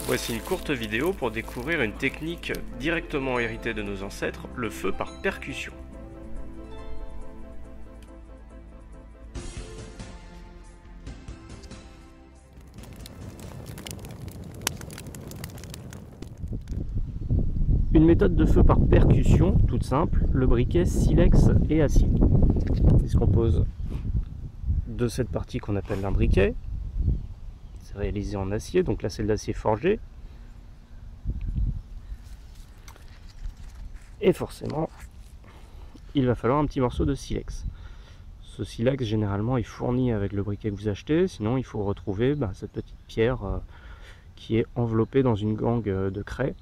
Voici une courte vidéo pour découvrir une technique directement héritée de nos ancêtres, le feu par percussion. Une méthode de feu par percussion, toute simple, le briquet silex et acier. Il se compose de cette partie qu'on appelle un briquet. C'est réalisé en acier, donc là c'est de l'acier forgé. Et forcément, il va falloir un petit morceau de silex. Ce silex, généralement, est fourni avec le briquet que vous achetez. Sinon, il faut retrouver cette petite pierre qui est enveloppée dans une gangue de craie.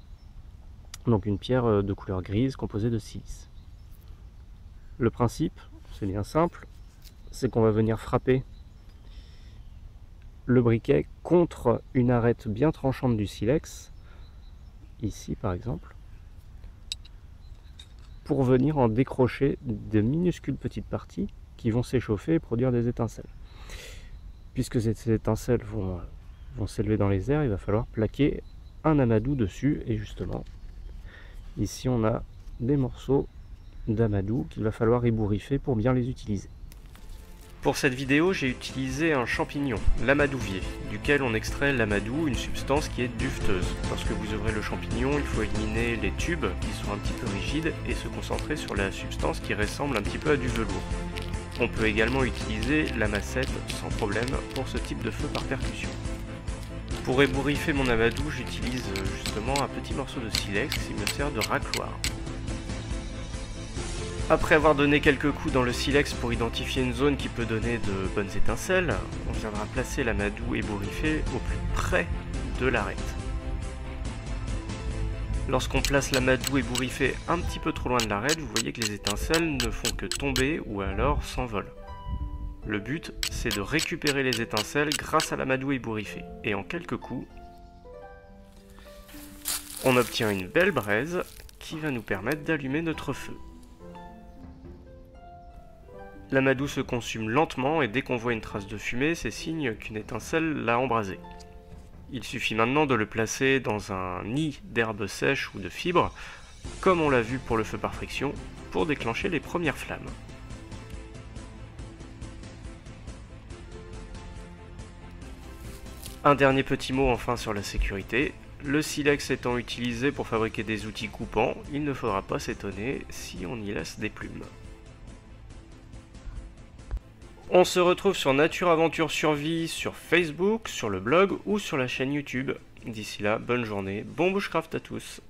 Donc une pierre de couleur grise composée de silice. Le principe, c'est bien simple, c'est qu'on va venir frapper le briquet contre une arête bien tranchante du silex, ici par exemple, pour venir en décrocher de minuscules petites parties qui vont s'échauffer et produire des étincelles. Puisque ces étincelles vont s'élever dans les airs, il va falloir plaquer un amadou dessus, et justement, ici on a des morceaux d'amadou qu'il va falloir ébouriffer pour bien les utiliser. Pour cette vidéo, j'ai utilisé un champignon, l'amadouvier, duquel on extrait l'amadou, une substance qui est duveteuse. Lorsque vous ouvrez le champignon, il faut éliminer les tubes qui sont un petit peu rigides et se concentrer sur la substance qui ressemble un petit peu à du velours. On peut également utiliser la massette sans problème pour ce type de feu par percussion. Pour ébouriffer mon amadou, j'utilise justement un petit morceau de silex qui me sert de racloir. Après avoir donné quelques coups dans le silex pour identifier une zone qui peut donner de bonnes étincelles, on viendra placer l'amadou ébouriffé au plus près de l'arête. Lorsqu'on place l'amadou ébouriffé un petit peu trop loin de l'arête, vous voyez que les étincelles ne font que tomber ou alors s'envolent. Le but, c'est de récupérer les étincelles grâce à l'amadou ébouriffé. Et en quelques coups, on obtient une belle braise qui va nous permettre d'allumer notre feu. L'amadou se consume lentement et dès qu'on voit une trace de fumée, c'est signe qu'une étincelle l'a embrasé. Il suffit maintenant de le placer dans un nid d'herbes sèches ou de fibres, comme on l'a vu pour le feu par friction, pour déclencher les premières flammes. Un dernier petit mot enfin sur la sécurité. Le silex étant utilisé pour fabriquer des outils coupants, il ne faudra pas s'étonner si on y laisse des plumes. On se retrouve sur Nature Aventure Survie sur Facebook, sur le blog ou sur la chaîne YouTube. D'ici là, bonne journée, bon bushcraft à tous.